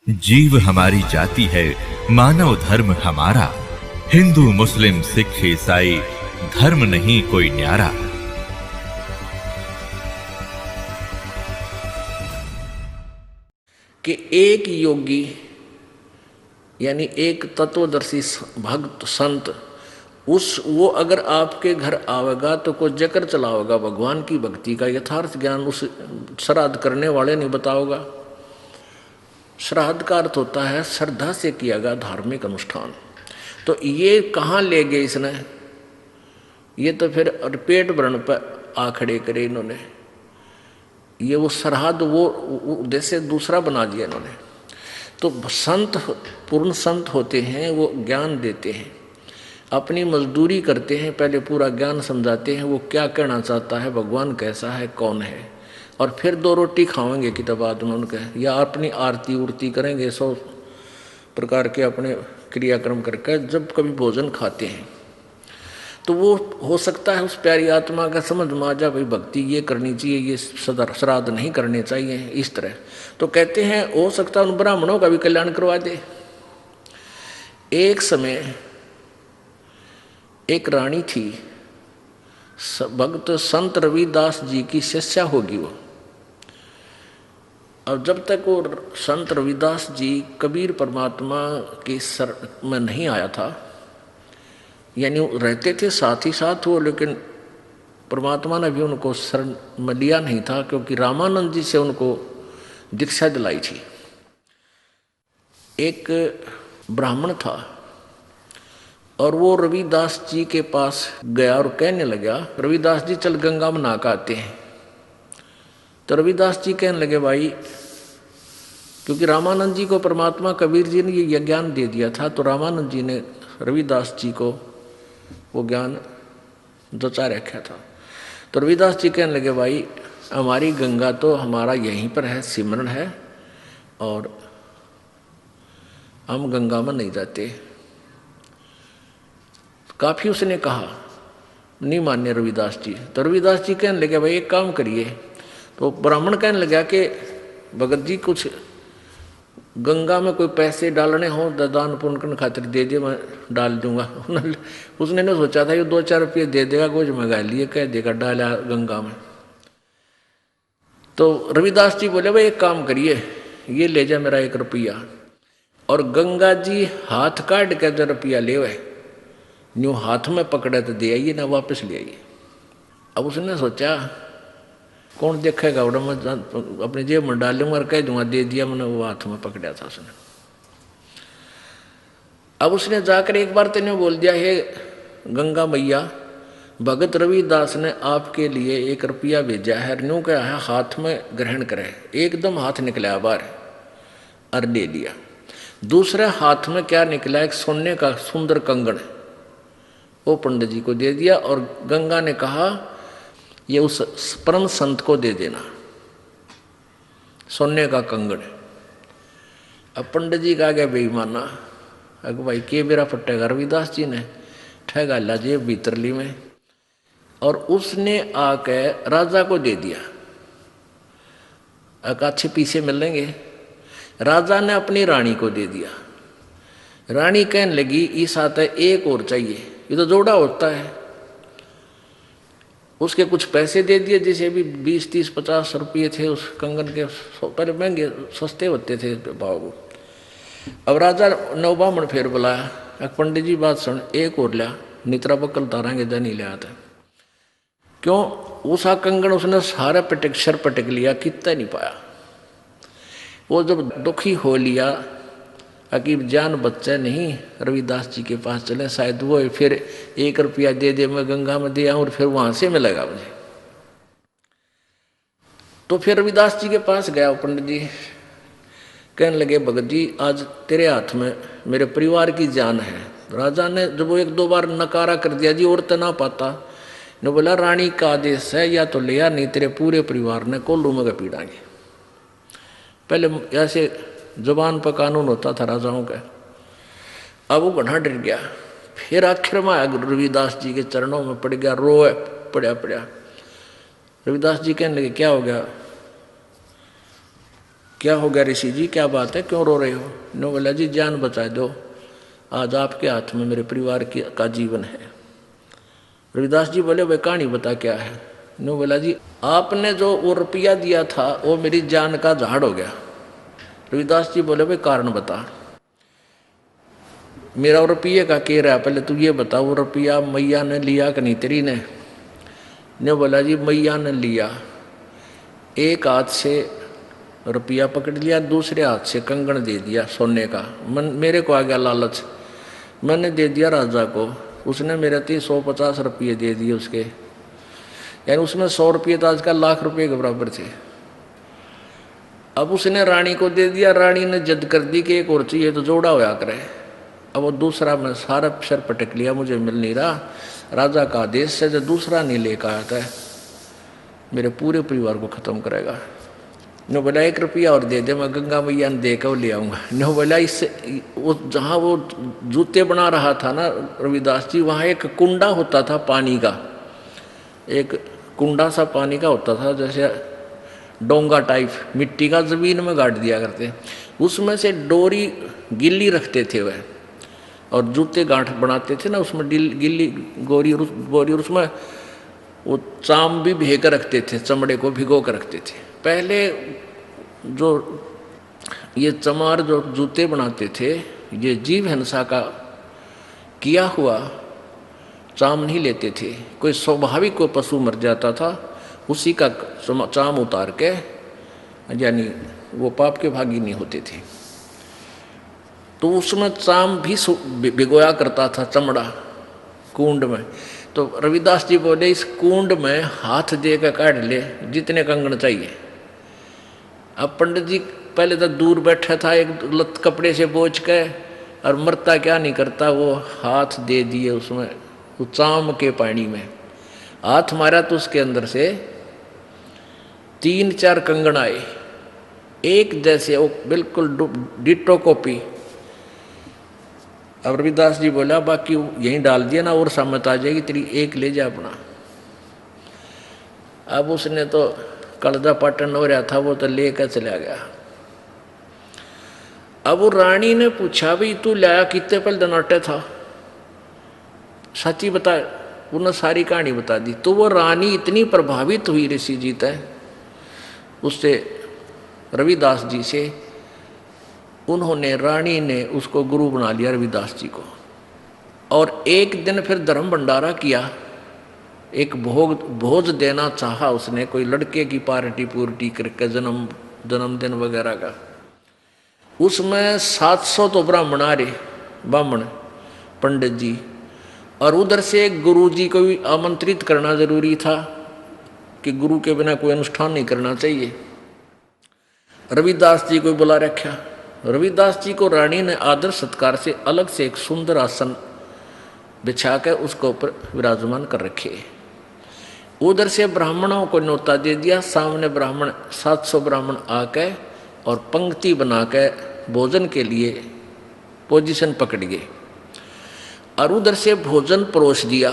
जीव हमारी जाति है, मानव धर्म हमारा। हिंदू मुस्लिम सिख ईसाई धर्म नहीं कोई न्यारा। कि एक योगी यानी एक तत्वदर्शी भक्त संत वो अगर आपके घर आवेगा तो कोई जकर चलाओगा भगवान की भक्ति का यथार्थ ज्ञान उस श्राद्ध करने वाले नहीं बताओगा। श्राद्ध का अर्थ होता है श्रद्धा से किया गया धार्मिक अनुष्ठान। तो ये कहाँ ले गए इसने, ये तो फिर पेट भरण पर आ खड़े करे इन्होंने। ये वो श्राद्ध वो उद्देश्य दूसरा बना दिया इन्होंने। तो संत पूर्ण संत होते हैं, वो ज्ञान देते हैं, अपनी मजदूरी करते हैं, पहले पूरा ज्ञान समझाते हैं वो क्या कहना चाहता है, भगवान कैसा है, कौन है, और फिर दो रोटी खाएंगे कि तब बाद उन्होंने कहा, या अपनी आरती उर्ती करेंगे 100 प्रकार के अपने क्रियाक्रम करके जब कभी भोजन खाते हैं। तो वो हो सकता है उस प्यारी आत्मा का समझ में आ जाए भाई भक्ति ये करनी चाहिए, ये श्राद्ध नहीं करने चाहिए इस तरह। तो कहते हैं हो सकता है उन ब्राह्मणों का भी कल्याण करवा दे। एक समय एक रानी थी, भक्त संत रविदास जी की शिष्या होगी वो। और जब तक वो संत रविदास जी कबीर परमात्मा के सर में नहीं आया था, यानी रहते थे साथ ही साथ वो, लेकिन परमात्मा ने भी उनको शरण में लिया नहीं था, क्योंकि रामानंद जी से उनको दीक्षा दिलाई थी। एक ब्राह्मण था और वो रविदास जी के पास गया और कहने लगा, रविदास जी चल गंगा में नहा के आते हैं। तो रविदास जी कहने लगे भाई, क्योंकि रामानंद जी को परमात्मा कबीर जी ने ये ज्ञान दे दिया था, तो रामानंद जी ने रविदास जी को वो ज्ञान जचा रखा था। तो रविदास जी कहने लगे भाई हमारी गंगा तो हमारा यहीं पर है, सिमरन है, और हम गंगा में नहीं जाते। काफी उसने कहा, नहीं मान्य रविदास जी। तो रविदास जी कहने लगे भाई एक काम करिए। तो ब्राह्मण कहने लगा कि भगत जी कुछ गंगा में कोई पैसे डालने हो दान पुण्य करने खातिर दे दे, मैं डाल दूंगा। उसने ने सोचा था ये 2-4 रुपये दे देगा, कुछ मंगा लिए, कह देगा डाला गंगा में। तो रविदास जी बोले भाई एक काम करिए, ये ले जा मेरा 1 रुपया, और गंगा जी हाथ काट के जो रुपया ले वह न्यू हाथ में पकड़े तो दे आइए ना वापस ले आइए। अब उसने सोचा कौन देखेगा, उड़ा मैं अपने जेब में डाल लूंगा और कह दूंगा दे दिया, मैंने वो हाथ में पकड़ा था उसने। अब उसने जाकर एक बार तेने बोल दिया, हे गंगा मैया भगत रविदास ने आपके लिए 1 रुपया भेजा है, न्यू क्या है हाथ में ग्रहण करे। एकदम हाथ निकला बाहर और ले लिया। दूसरे हाथ में क्या निकला, एक सोने का सुंदर कंगन, वो पंडित जी को दे दिया, और गंगा ने कहा ये उस परम संत को दे देना, सोने का कंगन। अब पंडित जी का गया बेईमाना, अगर भाई के मेरा फटेगा, रविदास जी ने ठगा ला जेब भीतर ली में, और उसने आके राजा को दे दिया। अच्छे पीछे मिलेंगे। राजा ने अपनी रानी को दे दिया। रानी कहने लगी इस आता है एक और चाहिए, ये तो जोड़ा होता है। उसके कुछ पैसे दे दिए, जैसे भी 20, 30, 50 रुपये थे उस कंगन के, पहले महंगे सस्ते होते थे भाव। अब राजा नवबामण फिर बुलाया, पंडित जी बात सुन, एक और लिया, नित्रा बकल तारांगे नहीं लिया था। क्यों, उसा कंगन उसने सारा पटक सर पटक लिया, कितना नहीं पाया। वो जब दुखी हो लिया, अकीब जान बच्चा नहीं, रविदास जी के पास चले, शायद वो फिर 1 रुपया दे दे, मैं गंगा में दे आऊं और फिर वहां से मिलेगा मुझे। तो फिर रविदास जी के पास गया पंडित जी, कहने लगे भगत जी आज तेरे हाथ में मेरे परिवार की जान है। राजा ने जब वो 1-2 बार नकारा कर दिया जी, और तो ना पाता, ने बोला रानी का आदेश है, या तो लिया नहीं तेरे पूरे परिवार ने कोल्लू में पीड़ाएंगे। पहले ऐसे जुबान पर कानून होता था राजाओं का। अब वो घना डर गया, फिर आखिर में रविदास जी के चरणों में पड़ गया, रोए पड़ा। रविदास जी कहने लगे क्या हो गया, क्या हो गया ऋषि जी, क्या बात है, क्यों रो रहे हो? नो बोला जी जान बचा दो, आज आपके हाथ में मेरे परिवार का जीवन है। रविदास जी बोले वह कहानी बता क्या है? नो बोला जी आपने जो वो रुपया दिया था वो मेरी जान का झाड़ हो गया। रविदास जी बोले भाई कारण बता। मेरा रुपये का कह रहा है, पहले तू ये बता वो रुपया मैया ने लिया कि नहीं तेरी ने बोला जी मैया ने लिया, एक हाथ से रुपया पकड़ लिया, दूसरे हाथ से कंगन दे दिया सोने का। मेरे को आ गया लालच, मैंने दे दिया राजा को, उसने मेरे 150 रुपये दे दिए उसके, यानी उसमें 100 रुपये तो आजकल लाख रुपये के बराबर थे। अब उसने रानी को दे दिया, रानी ने जिद कर दी कि एक और चाहिए तो जोड़ा होया करे। अब वो दूसरा मैं सारा सर पटक लिया, मुझे मिल नहीं रहा, राजा का आदेश से जो दूसरा नहीं लेकर आता है मेरे पूरे परिवार को खत्म करेगा। नो बोला 1 रुपया और दे दे, मैं गंगा मैया ने दे कर ले आऊँगा। नो बोला इससे वो जहाँ वो जूते बना रहा था ना रविदास जी, वहाँ एक कुंडा होता था पानी का, एक कुंडा सा पानी का होता था, जैसे डोंगा टाइप मिट्टी का ज़मीन में गाड़ दिया करते, उसमें से डोरी गिल्ली रखते थे वह, और जूते गांठ बनाते थे ना उसमें गिल्ली गोरी बोरी, और उसमें वो चाम भी भे कर रखते थे, चमड़े को भिगो कर रखते थे। पहले जो ये चमार जो जूते बनाते थे ये जीव हिंसा का किया हुआ चाम नहीं लेते थे, कोई स्वाभाविक कोई पशु मर जाता था उसी का चाम उतार के, यानी वो पाप के भागी नहीं होते थे, तो उसमें चाम भी भिगोया करता था चमड़ा कुंड में। तो रविदास जी बोले इस कुंड में हाथ दे कर काट ले जितने कंगन चाहिए। अब पंडित जी पहले तो दूर बैठा था, एक लत कपड़े से बोझ के, और मरता क्या नहीं करता, वो हाथ दे दिए उसमें, वो चाम के पानी में हाथ मारा तो उसके अंदर से 3-4 कंगन आए, एक जैसे, वो बिल्कुल डिटो कॉपी। अब रविदास जी बोला बाकी यहीं डाल दिया ना, और सामत आ जाएगी तेरी, एक ले जा अपना। अब उसने तो कलदा पाटन हो रहा था, वो तो लेकर चला गया। अब वो रानी ने पूछा भाई तू लाया कितने पहले दनाटे था, सच्ची बता, उन्होंने सारी कहानी बता दी। तो वो रानी इतनी प्रभावित हुई ऋषि जी तय उससे, रविदास जी से, उन्होंने रानी ने उसको गुरु बना लिया रविदास जी को। और एक दिन फिर धर्म भंडारा किया, एक भोज देना चाहा उसने, कोई लड़के की पार्टी पूर्टी करके जन्मदिन वगैरह का। उसमें 700 तो ब्राह्मण आ रहे, ब्राह्मण पंडित जी, और उधर से गुरु जी को भी आमंत्रित करना जरूरी था कि गुरु के बिना कोई अनुष्ठान नहीं करना चाहिए। रविदास जी को बुला रखा। रविदास जी को रानी ने आदर सत्कार से अलग से एक सुंदर आसन बिछा कर उसको ऊपर विराजमान कर रखे। उधर से ब्राह्मणों को न्योता दे दिया, सामने ब्राह्मण 700 ब्राह्मण आके और पंक्ति बना के भोजन के लिए पोजीशन पकड़ गए, और उधर से भोजन परोस दिया,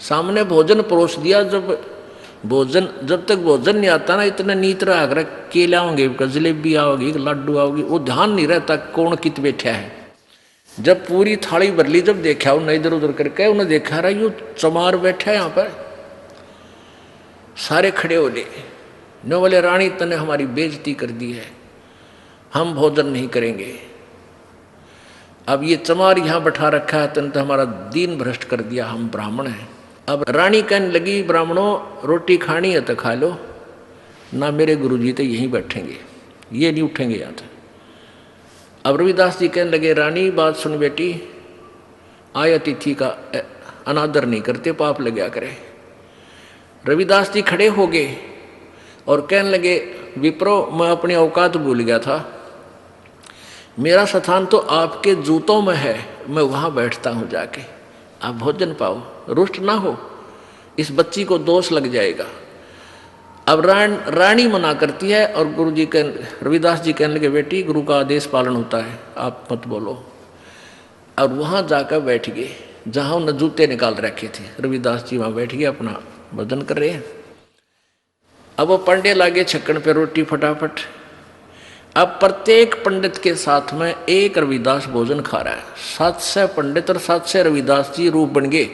सामने भोजन परोस दिया। जब तक भोजन नहीं आता ना, इतना नीत रहा कर केला होंगे, जलेबी आओगी, लड्डू आओगी, वो ध्यान नहीं रहता कौन कित बैठा है। जब पूरी थाली भर ली, जब देखा उन्हें इधर उधर करके, उन्हें देखा रहा यू चमार बैठा है यहाँ पर, सारे खड़े हो ले। न बोले रानी तने हमारी बेइज्जती कर दी है, हम भोजन नहीं करेंगे। अब ये चमार यहाँ बैठा रखा है, तने तो हमारा दीन भ्रष्ट कर दिया, हम ब्राह्मण हैं। अब रानी कहने लगी ब्राह्मणों रोटी खानी है तो खा लो ना, मेरे गुरुजी तो यहीं बैठेंगे, ये नहीं उठेंगे यहाँ से। अब रविदास जी कहने लगे रानी बात सुन बेटी, आय अतिथि का अनादर नहीं करते, पाप लग गया करे। रविदास जी खड़े हो गए और कहने लगे विप्रो मैं अपनी औकात भूल गया था, मेरा स्थान तो आपके जूतों में है, मैं वहाँ बैठता हूँ जाके, आप भोजन पाओ, रुष्ट ना हो, इस बच्ची को दोष लग जाएगा। अब रानी मना करती है और गुरु जी के रविदास जी कहने लगे बेटी गुरु का आदेश पालन होता है, आप मत बोलो। और वहाँ जाकर बैठ गए जहाँ उन्हें जूते निकाल रखे थे। रविदास जी वहाँ बैठ गए, अपना भोजन कर रहे हैं। अब वो पंडे लागे छक्कन पे रोटी फटाफट, अब प्रत्येक पंडित के साथ में एक रविदास भोजन खा रहा है। 700 पंडित और 700 रविदास जी रूप बन गए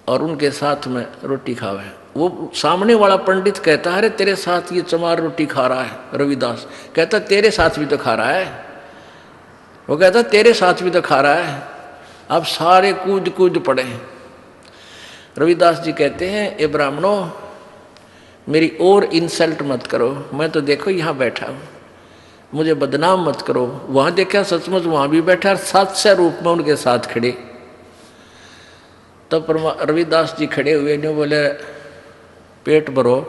और उनके साथ में रोटी खावे। वो सामने वाला पंडित कहता है, अरे तेरे साथ ये चमार रोटी खा रहा है। रविदास कहता तेरे साथ भी तो खा रहा है। वो कहता तेरे साथ भी तो खा रहा है। अब सारे कूद कूद पड़े। रविदास जी कहते हैं, ए ब्राह्मणों, मेरी और इंसल्ट मत करो। मैं तो देखो यहाँ बैठा हूँ, मुझे बदनाम मत करो। वहाँ देखा सचमुच वहाँ भी बैठा, 700 रूप में उनके साथ खड़े। तब रविदास जी खड़े हुए ने बोले, पेट भरो,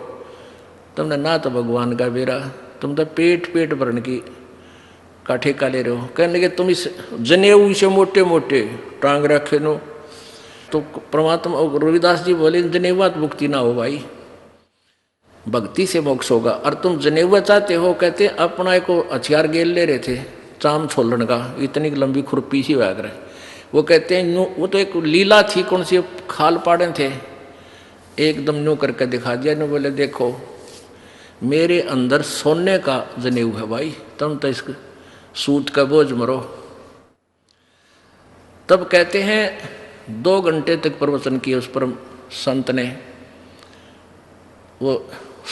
तुमने ना तो भगवान का बेरा, तुम तो पेट भरने की का ठेका ले रहे हो। कहने लगे तुम इस जनेऊ से मोटे मोटे टांग रखे नो। तो परमात्मा रविदास जी बोले, जनेवा तो मुक्ति ना हो भाई, भक्ति से मोक्ष होगा। और तुम जनेवा चाहते हो। कहते अपना एक हथियार गेल ले रहे थे, चाम छोलन का, इतनी लंबी खुरपी सी वैग रहे। वो कहते हैं वो तो एक लीला थी, कौन सी खाल पाड़े थे, एकदम न्यू करके दिखा दिया। ने बोले देखो मेरे अंदर सोने का जनेऊ है भाई, तुम तो इस सूत का बोझ मरो। तब कहते हैं 2 घंटे तक प्रवचन किए उस पर संत ने। वो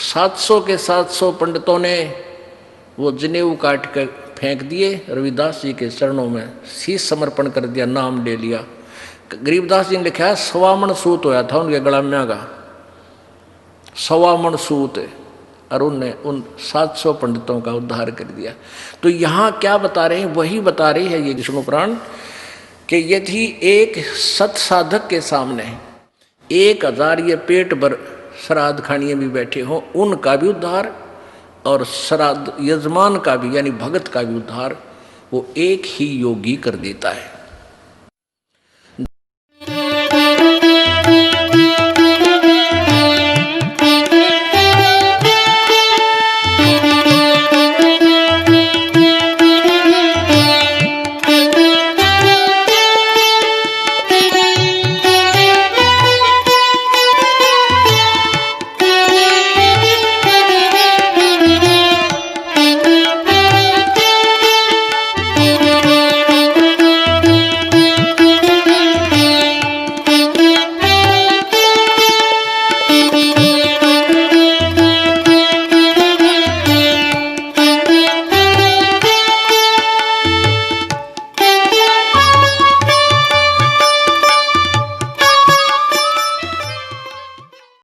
700 के 700 पंडितों ने वो जनेऊ काट कर फेंक दिए, रविदास जी के चरणों में शीश समर्पण कर दिया, नाम ले लिया। गरीबदास जी ने लिखा है 1.25 मन सूत होया था उनके गला में का, 1.25 मन सूत, और उनने उन 700 पंडितों का उद्धार कर दिया। तो यहाँ क्या बता रहे हैं, वही बता रही है ये विष्णु पुराण कि यदि एक सत साधक के सामने 1000 ये पेट भर श्राद्ध खानिए भी बैठे हों, उनका भी उद्धार और श्राद्ध यजमान का भी यानी भगत का भी उद्धार वो एक ही योगी कर देता है।